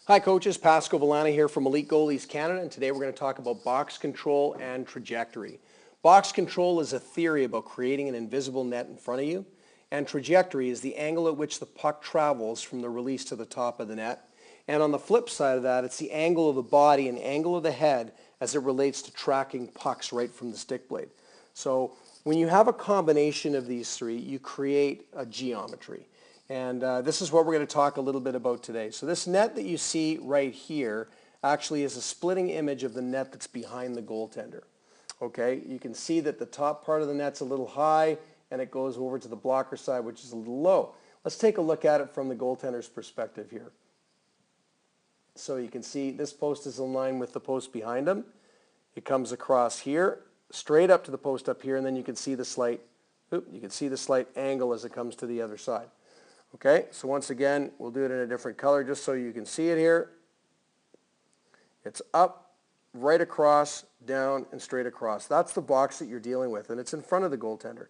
Hi coaches, Pascal Villani here from Elite Goalies Canada, and today we're going to talk about box control and trajectory. Box control is a theory about creating an invisible net in front of you, and trajectory is the angle at which the puck travels from the release to the top of the net. And on the flip side of that, it's the angle of the body and angle of the head as it relates to tracking pucks right from the stick blade. So when you have a combination of these three, you create a geometry. And this is what we're going to talk a little bit about today. So this net that you see right here actually is a splitting image of the net that's behind the goaltender. Okay, you can see that the top part of the net's a little high and it goes over to the blocker side, which is a little low. Let's take a look at it from the goaltender's perspective here. So you can see this post is in line with the post behind him. It comes across here, straight up to the post up here, and then you can see the slight angle as it comes to the other side. Okay, so once again, we'll do it in a different color just so you can see it here. It's up, right across, down, and straight across. That's the box that you're dealing with, and it's in front of the goaltender.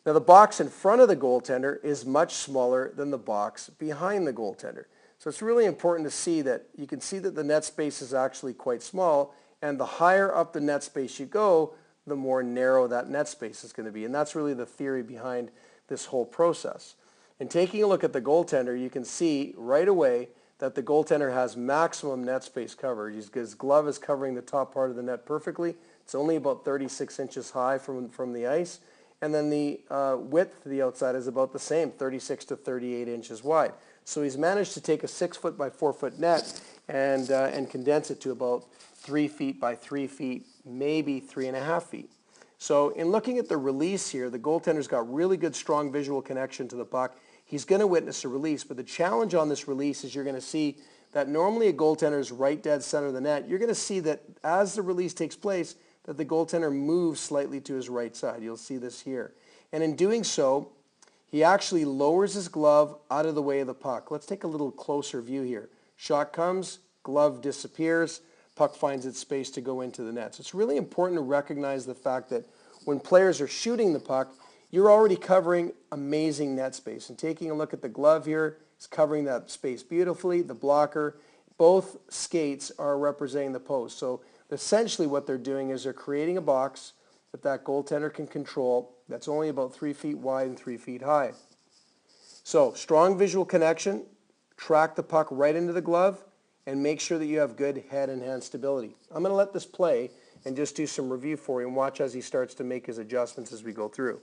Now, the box in front of the goaltender is much smaller than the box behind the goaltender. So it's really important to see that you can see that the net space is actually quite small, and the higher up the net space you go, the more narrow that net space is going to be. And that's really the theory behind this whole process. And taking a look at the goaltender, you can see right away that the goaltender has maximum net space coverage. His glove is covering the top part of the net perfectly. It's only about 36 inches high from the ice. And then the width to the outside is about the same, 36 to 38 inches wide. So he's managed to take a 6 foot by 4 foot net and condense it to about 3 feet by 3 feet, maybe 3.5 feet. So in looking at the release here, the goaltender's got really good, strong visual connection to the puck. He's going to witness a release, but the challenge on this release is you're going to see that normally a goaltender is right dead center of the net. You're going to see that as the release takes place, that the goaltender moves slightly to his right side. You'll see this here. And in doing so, he actually lowers his glove out of the way of the puck. Let's take a little closer view here. Shot comes, glove disappears, puck finds its space to go into the net. So it's really important to recognize the fact that when players are shooting the puck, you're already covering amazing net space. And taking a look at the glove here, it's covering that space beautifully. The blocker, both skates are representing the post. So essentially what they're doing is they're creating a box that goaltender can control that's only about 3 feet wide and 3 feet high. So strong visual connection, track the puck right into the glove, and make sure that you have good head and hand stability. I'm going to let this play and just do some review for you and watch as he starts to make his adjustments as we go through.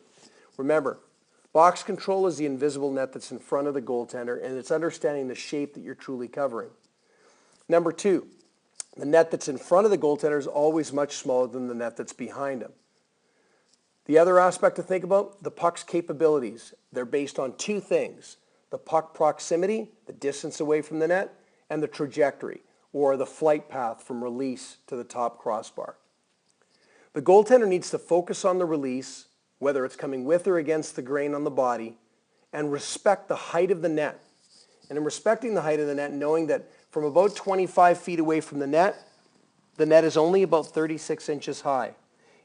Remember, box control is the invisible net that's in front of the goaltender, and it's understanding the shape that you're truly covering. Number two, the net that's in front of the goaltender is always much smaller than the net that's behind him. The other aspect to think about, the puck's capabilities. They're based on two things: the puck proximity, the distance away from the net, and the trajectory, or the flight path from release to the top crossbar. The goaltender needs to focus on the release, whether it's coming with or against the grain on the body, and respect the height of the net. And in respecting the height of the net, knowing that from about 25 feet away from the net is only about 36 inches high.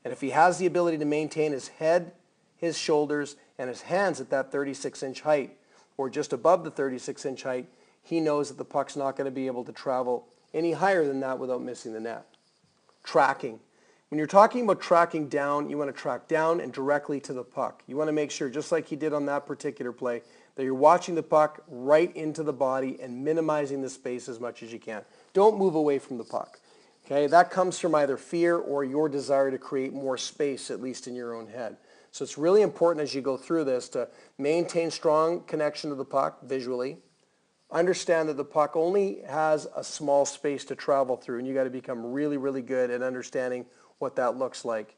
And if he has the ability to maintain his head, his shoulders, and his hands at that 36-inch height, or just above the 36-inch height, he knows that the puck's not going to be able to travel any higher than that without missing the net. Tracking. When you're talking about tracking down, you want to track down and directly to the puck. You want to make sure, just like he did on that particular play, that you're watching the puck right into the body and minimizing the space as much as you can. Don't move away from the puck. Okay, that comes from either fear or your desire to create more space, at least in your own head. So it's really important as you go through this to maintain strong connection to the puck visually. Understand that the puck only has a small space to travel through, and you got to become really, really good at understanding what that looks like.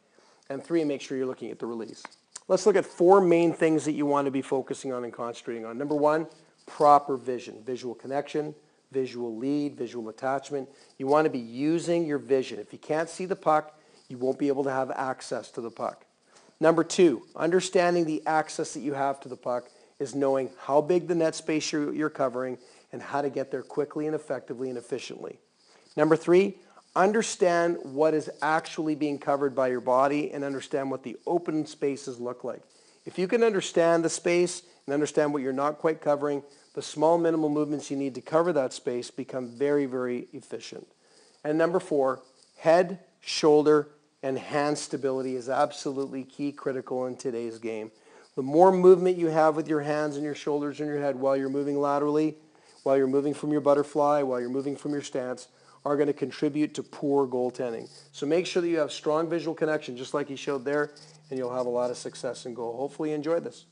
And three, make sure you're looking at the release. Let's look at four main things that you want to be focusing on and concentrating on. Number one, proper vision, visual connection, visual lead, visual attachment. You want to be using your vision. If you can't see the puck, you won't be able to have access to the puck. Number two, understanding the access that you have to the puck is knowing how big the net space you're covering and how to get there quickly and effectively and efficiently. Number three, understand what is actually being covered by your body and understand what the open spaces look like. If you can understand the space and understand what you're not quite covering, the small minimal movements you need to cover that space become very, very efficient. And number 4, head, shoulder, and hand stability is absolutely key critical in today's game. The more movement you have with your hands and your shoulders and your head while you're moving laterally, while you're moving from your butterfly, while you're moving from your stance, are going to contribute to poor goaltending. So make sure that you have strong visual connection, just like he showed there, and you'll have a lot of success in goal. Hopefully you enjoyed this.